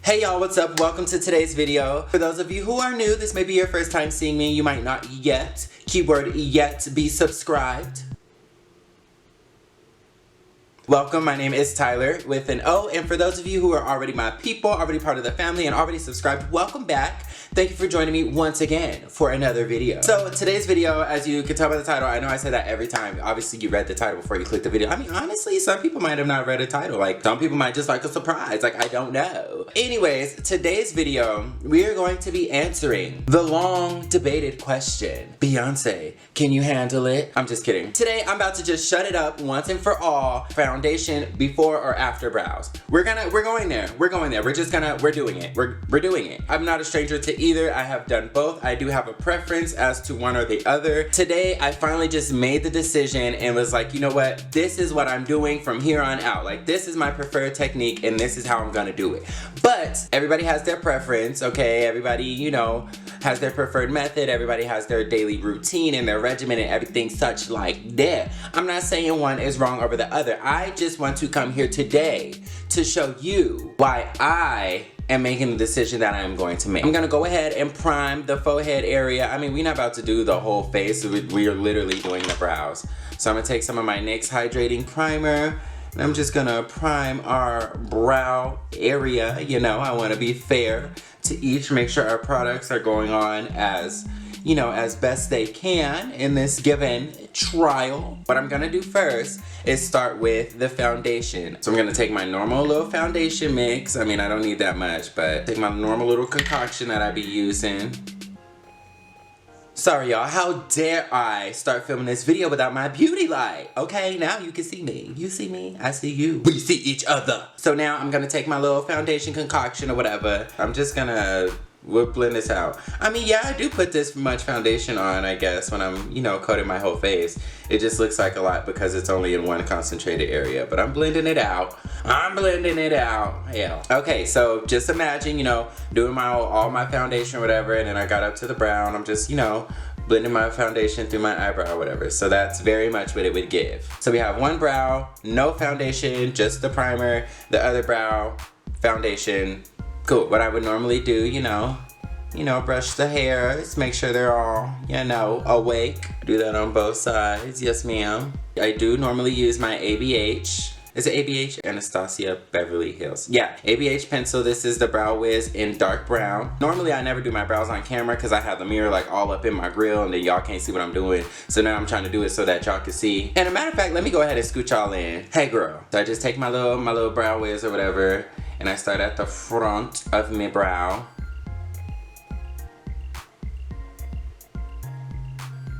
Hey y'all, what's up? Welcome to today's video. For those of you who are new, this may be your first time seeing me. You might not yet, keyword yet, be subscribed. Welcome, my name is Tyler with an O, and for those of you who are already my people, already part of the family, and already subscribed, welcome back. Thank you for joining me once again for another video. So today's video, as you can tell by the title, I know I say that every time. Obviously, you read the title before you click the video. I mean, honestly, some people might have not read a title. Like, some people might just like a surprise. Like, I don't know. Anyways, today's video, we are going to be answering the long debated question. Beyonce, can you handle it? I'm just kidding. Today, I'm about to just shut it up once and for all. Foundation before or after brows. We're going there. We're doing it. We're doing it. I'm not a stranger to either. I have done both. I do have a preference as to one or the other. Today, I finally just made the decision and was like, you know what? This is what I'm doing from here on out. Like, this is my preferred technique and this is how I'm gonna do it. But everybody has their preference, okay? Everybody, you know, has their preferred method. Everybody has their daily routine and their regimen and everything such like that. I'm not saying one is wrong over the other. I just want to come here today to show you why I am making the decision that I'm going to make. I'm gonna go ahead and prime the forehead area. I mean, we're not about to do the whole face. We are literally doing the brows. So I'm gonna take some of my NYX hydrating primer and I'm just gonna prime our brow area. You know, I wanna be fair to each, make sure our products are going on as, you know, as best they can in this given trial. What I'm gonna do first is start with the foundation. So I'm gonna take my normal little foundation mix. I mean, I don't need that much, but take my normal little concoction that I be using. Sorry y'all, how dare I start filming this video without my beauty light? Okay, now you can see me. You see me, I see you. We see each other. So now I'm gonna take my little foundation concoction or whatever. I'm just gonna we'll blend this out. I mean, yeah, I do put this much foundation on, I guess, when I'm, you know, coating my whole face. It just looks like a lot because it's only in one concentrated area, but I'm blending it out. I'm blending it out. Yeah. Okay, so just imagine, you know, doing all my foundation or whatever, and then I got up to the brow, and I'm just, you know, blending my foundation through my eyebrow or whatever. So that's very much what it would give. So we have one brow, no foundation, just the primer, the other brow, foundation. Cool. What I would normally do, you know, brush the hairs, make sure they're all, you know, awake. Do that on both sides. Yes, ma'am. I do normally use my ABH. Is it ABH? Anastasia Beverly Hills. Yeah, ABH pencil. This is the Brow Wiz in dark brown. Normally, I never do my brows on camera because I have the mirror like all up in my grill and then y'all can't see what I'm doing. So now I'm trying to do it so that y'all can see. And a matter of fact, let me go ahead and scoot y'all in. Hey girl. So I just take my little Brow Wiz or whatever, and I start at the front of my brow.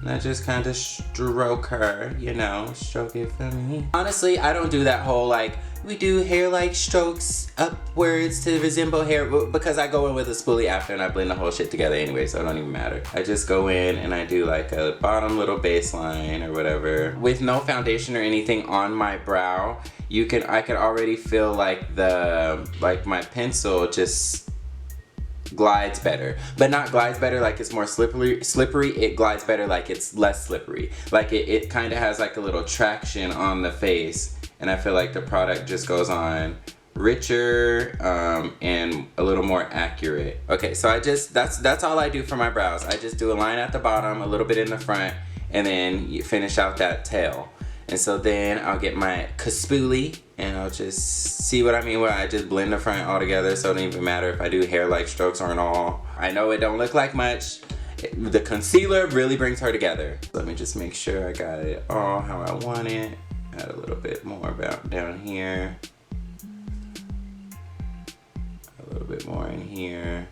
And I just kind of stroke her, you know, stroke it for me. Honestly, I don't do that whole, like, we do hair-like strokes upwards to resemble hair, because I go in with a spoolie after and I blend the whole shit together anyway, so it don't even matter. I just go in and I do like a bottom little baseline or whatever. With no foundation or anything on my brow, I could already feel like my pencil just glides better, but not glides better like it's more slippery. It glides better like it's less slippery. Like it kind of has like a little traction on the face, and I feel like the product just goes on richer and a little more accurate. Okay, so that's all I do for my brows. I just do a line at the bottom, a little bit in the front, and then you finish out that tail. And so then I'll get my spoolie and I'll just see what I mean where I just blend the front all together, so it don't even matter if I do hair-like strokes or all. I know it don't look like much. The concealer really brings her together. Let me just make sure I got it all how I want it. Add a little bit more about down here. A little bit more in here.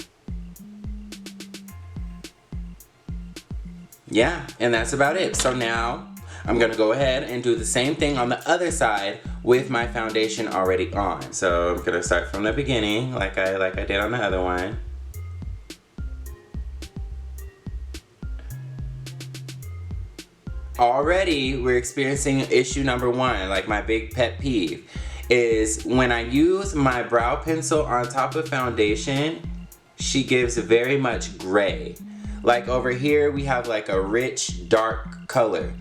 Yeah, and that's about it. So now I'm gonna go ahead and do the same thing on the other side with my foundation already on. So I'm gonna start from the beginning like I did on the other one. Already we're experiencing issue number one, like my big pet peeve, is when I use my brow pencil on top of foundation, she gives very much gray. Like over here we have like a rich dark color.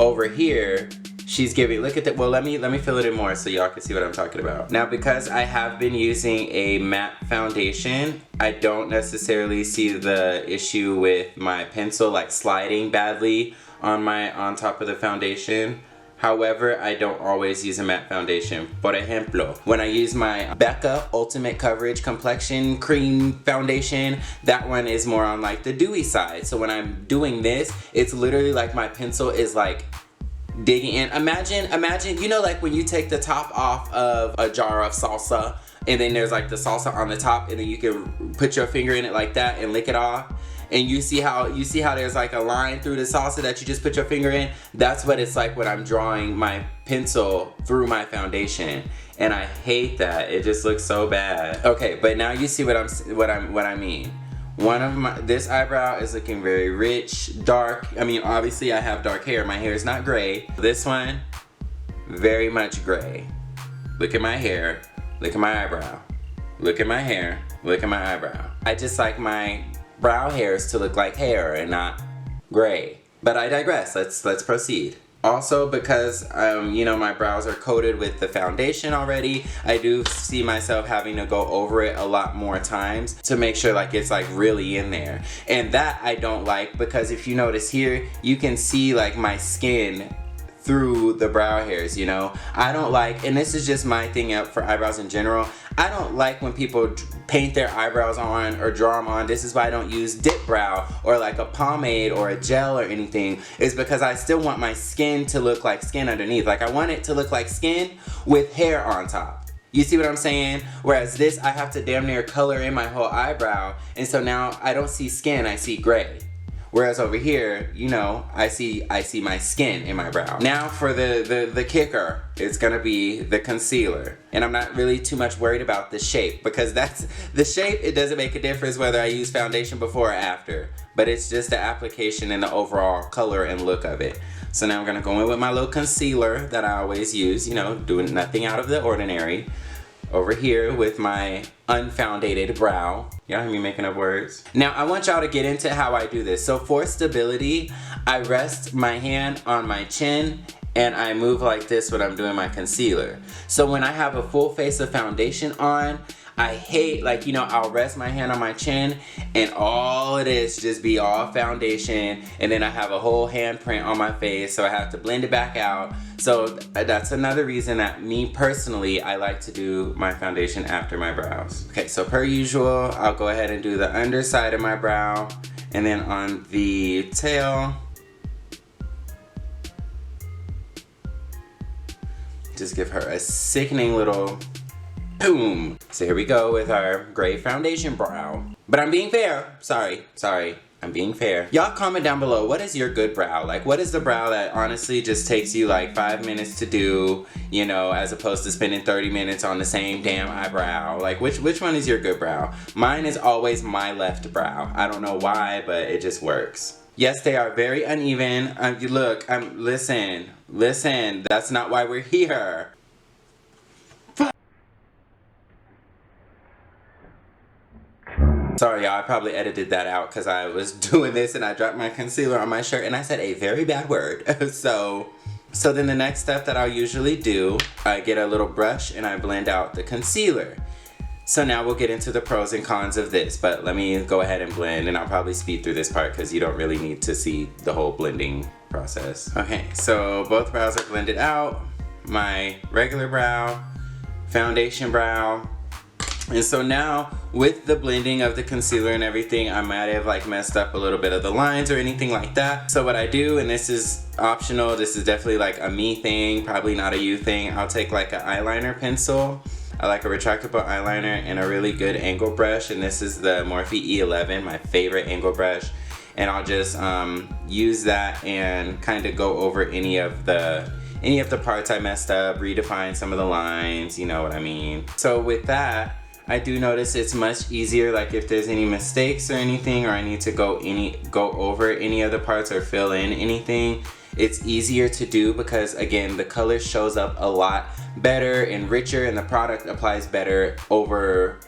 Over here She's giving, look at that. Well, let me fill it in more so y'all can see what I'm talking about. Now, because I have been using a matte foundation, I don't necessarily see the issue with my pencil like sliding badly on top of the foundation. However, I don't always use a matte foundation. Por ejemplo, when I use my Becca Ultimate Coverage Complexion Cream Foundation, that one is more on like the dewy side. So when I'm doing this, it's literally like my pencil is like digging in. Imagine, you know, like when you take the top off of a jar of salsa and then there's like the salsa on the top and then you can put your finger in it like that and lick it off. And you see how there's like a line through the salsa that you just put your finger in? That's what it's like when I'm drawing my pencil through my foundation. And I hate that. It just looks so bad. Okay, but now you see what I mean. This eyebrow is looking very rich, dark. I mean, obviously I have dark hair. My hair is not gray. This one, very much gray. Look at my hair. Look at my eyebrow. Look at my hair. Look at my eyebrow. I just like my brow hairs to look like hair and not gray. But I digress. Let's proceed. Also, because you know, my brows are coated with the foundation already, I do see myself having to go over it a lot more times to make sure like it's like really in there. And that I don't like, because if you notice here, you can see like my skin through the brow hairs, you know. I don't like, and this is just my thing up for eyebrows in general, I don't like when people paint their eyebrows on or draw them on. This is why I don't use dip brow or like a pomade or a gel or anything, is because I still want my skin to look like skin underneath. Like I want it to look like skin with hair on top. You see what I'm saying? Whereas this, I have to damn near color in my whole eyebrow, and so now I don't see skin, I see gray. Whereas over here, you know, I see my skin in my brow. Now for the kicker, it's gonna be the concealer. And I'm not really too much worried about the shape, because that's the shape, it doesn't make a difference whether I use foundation before or after. But it's just the application and the overall color and look of it. So now I'm gonna go in with my little concealer that I always use, you know, doing nothing out of the ordinary. Over here with my unfounded brow. Y'all hear me making up words? Now I want y'all to get into how I do this. So for stability, I rest my hand on my chin and I move like this when I'm doing my concealer. So when I have a full face of foundation on, I hate, like, you know, I'll rest my hand on my chin and all it is just be all foundation, and then I have a whole handprint on my face, so I have to blend it back out. So that's another reason that me personally, I like to do my foundation after my brows. Okay, so per usual, I'll go ahead and do the underside of my brow, and then on the tail, just give her a sickening little boom. So here we go with our gray foundation brow. But I'm being fair. Sorry. I'm being fair. Y'all comment down below, what is your good brow? Like, what is the brow that honestly just takes you like 5 minutes to do, you know, as opposed to spending 30 minutes on the same damn eyebrow? Like, which one is your good brow? Mine is always my left brow. I don't know why, but it just works. Yes, they are very uneven. Listen, that's not why we're here. Sorry y'all, I probably edited that out because I was doing this and I dropped my concealer on my shirt and I said a very bad word. So then the next step that I'll usually do, I get a little brush and I blend out the concealer. So now we'll get into the pros and cons of this, but let me go ahead and blend, and I'll probably speed through this part because you don't really need to see the whole blending process. Okay, so both brows are blended out. My regular brow, foundation brow. And so now with the blending of the concealer and everything, I might have like messed up a little bit of the lines or anything like that. So what I do, and this is optional, this is definitely like a me thing, probably not a you thing, I'll take like an eyeliner pencil. I like a retractable eyeliner and a really good angle brush, and this is the Morphe E11, my favorite angle brush. And I'll just use that and kind of go over any of the parts I messed up, redefine some of the lines, you know what I mean. So with that, I do notice it's much easier, like if there's any mistakes or anything, or I need to go over any of the parts or fill in anything, it's easier to do because again, the color shows up a lot better and richer, and the product applies better over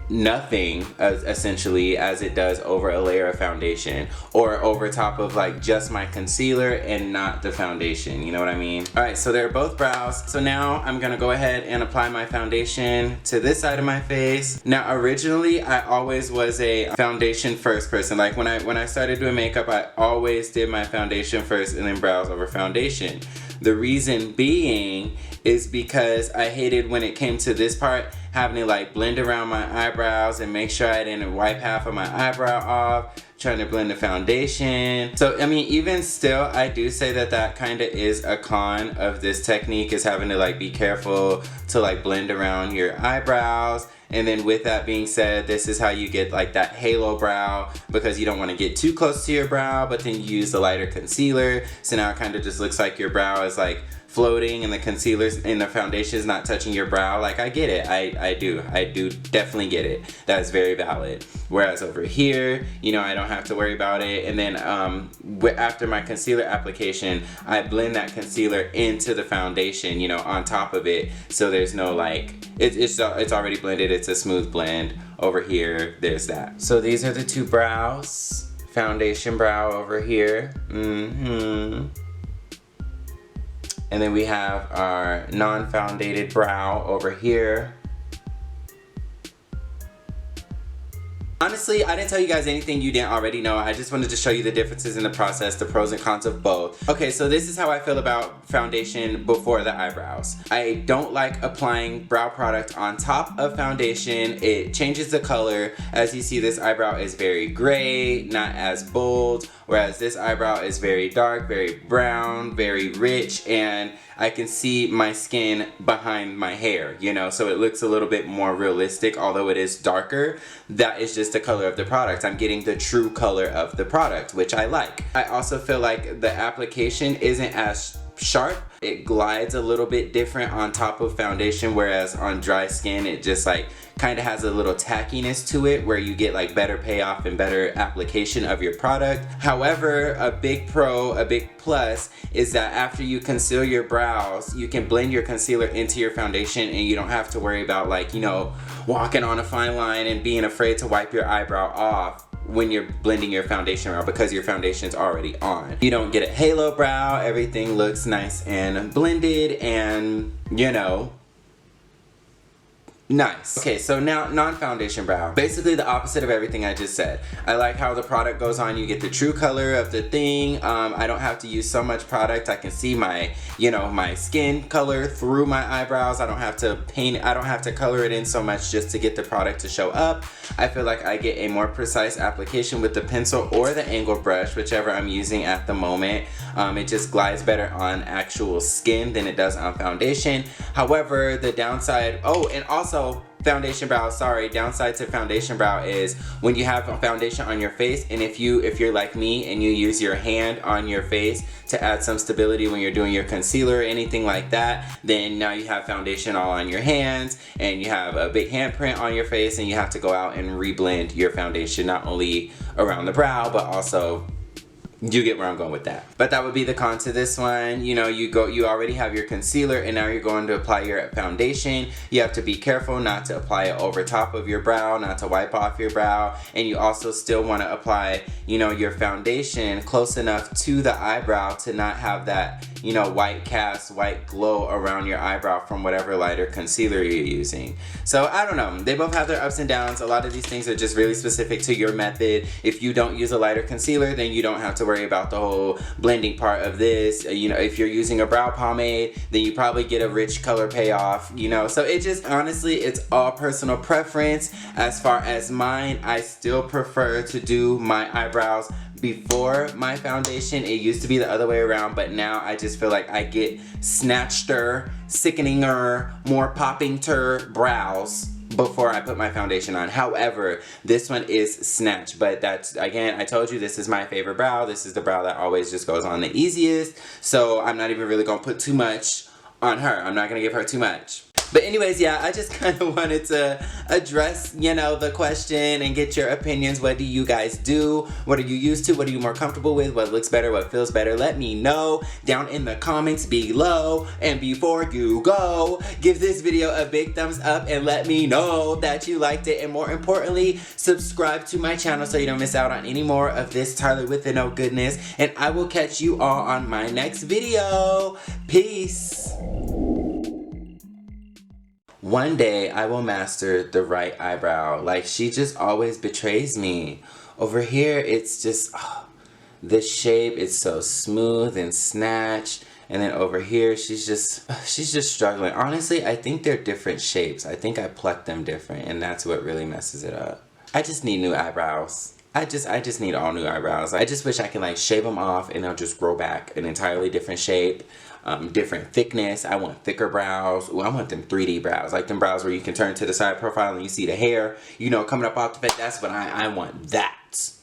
nothing essentially as it does over a layer of foundation or over top of like just my concealer and not the foundation, you know what I mean? Alright, so they're both brows. So now I'm gonna go ahead and apply my foundation to this side of my face. Now originally I always was a foundation first person. Like when I started doing makeup, I always did my foundation first and then brows over foundation. The reason being is because I hated when it came to this part having to like blend around my eyebrows and make sure I didn't wipe half of my eyebrow off, trying to blend the foundation. So I mean, even still, I do say that that kind of is a con of this technique, is having to like be careful to like blend around your eyebrows. And then with that being said, this is how you get like that halo brow, because you don't want to get too close to your brow, but then you use the lighter concealer. So now it kind of just looks like your brow is like floating and the concealer's and the foundation is not touching your brow. Like, I get it. I do definitely get it. That's very valid. Whereas over here, you know, I don't have to worry about it. And then after my concealer application, I blend that concealer into the foundation, you know, on top of it. So there's no like, it's already blended. It's a smooth blend. Over here, there's that. So these are the two brows. Foundation brow over here. And then we have our non-foundated brow over here. Honestly, I didn't tell you guys anything you didn't already know. I just wanted to show you the differences in the process, the pros and cons of both. Okay, so this is how I feel about foundation before the eyebrows. I don't like applying brow product on top of foundation. It changes the color. As you see, this eyebrow is very gray, not as bold, whereas this eyebrow is very dark, very brown, very rich, and I can see my skin behind my hair, you know, so it looks a little bit more realistic, although it is darker. That is just the color of the product. I'm getting the true color of the product, which I like. I also feel like the application isn't as sharp. It glides a little bit different on top of foundation, whereas on dry skin it just like kind of has a little tackiness to it, where you get like better payoff and better application of your product. However, a big plus is that after you conceal your brows, you can blend your concealer into your foundation and you don't have to worry about like, you know, walking on a fine line and being afraid to wipe your eyebrow off when you're blending your foundation around, because your foundation's already on. You don't get a halo brow. Everything looks nice and blended and, you know, nice. Okay, so now non-foundation brow. Basically the opposite of everything I just said. I like how the product goes on. You get the true color of the thing. I don't have to use so much product. I can see my, you know, my skin color through my eyebrows. I don't have to paint, I don't have to color it in so much just to get the product to show up. I feel like I get a more precise application with the pencil or the angled brush, whichever I'm using at the moment. It just glides better on actual skin than it does on foundation. However, the downside, oh, and also foundation brow, sorry, downside to foundation brow is when you have a foundation on your face, and if you're like me and you use your hand on your face to add some stability when you're doing your concealer or anything like that, then now you have foundation all on your hands and you have a big handprint on your face, and you have to go out and reblend your foundation, not only around the brow but also, you get where I'm going with that. But that would be the con to this one. You know, you already have your concealer and now you're going to apply your foundation. You have to be careful not to apply it over top of your brow, not to wipe off your brow. And you also still want to apply, you know, your foundation close enough to the eyebrow to not have that, you know, white cast, white glow around your eyebrow from whatever lighter concealer you're using. So I don't know. They both have their ups and downs. A lot of these things are just really specific to your method. If you don't use a lighter concealer, then you don't have to worry about the whole blending part of this. You know, if you're using a brow pomade, then you probably get a rich color payoff, you know. So it just, honestly, it's all personal preference. As far as mine, I still prefer to do my eyebrows before my foundation. It used to be the other way around, but now I just feel like I get snatched-er, sickening-er, more popping-ter brows before I put my foundation on. However, this one is snatched, but that's, again, I told you this is my favorite brow. This is the brow that always just goes on the easiest, so I'm not even really gonna put too much on her. I'm not gonna give her too much. But anyways, yeah, I just kind of wanted to address, you know, the question and get your opinions. What do you guys do? What are you used to? What are you more comfortable with? What looks better? What feels better? Let me know down in the comments below. And before you go, give this video a big thumbs up and let me know that you liked it. And more importantly, subscribe to my channel so you don't miss out on any more of this Tyler with an O goodness. And I will catch you all on my next video. Peace. One day I will master the right eyebrow. Like, she just always betrays me. Over here, it's just, the shape is so smooth and snatched. And then over here, she's just struggling. Honestly, I think they're different shapes. I think I plucked them different, and that's what really messes it up. I just need new eyebrows. I just need all new eyebrows. I just wish I can like shave them off and they'll just grow back an entirely different shape, different thickness. I want thicker brows. Ooh, I want them 3D brows, like them brows where you can turn to the side profile and you see the hair, you know, coming up off the face. That's what I want that.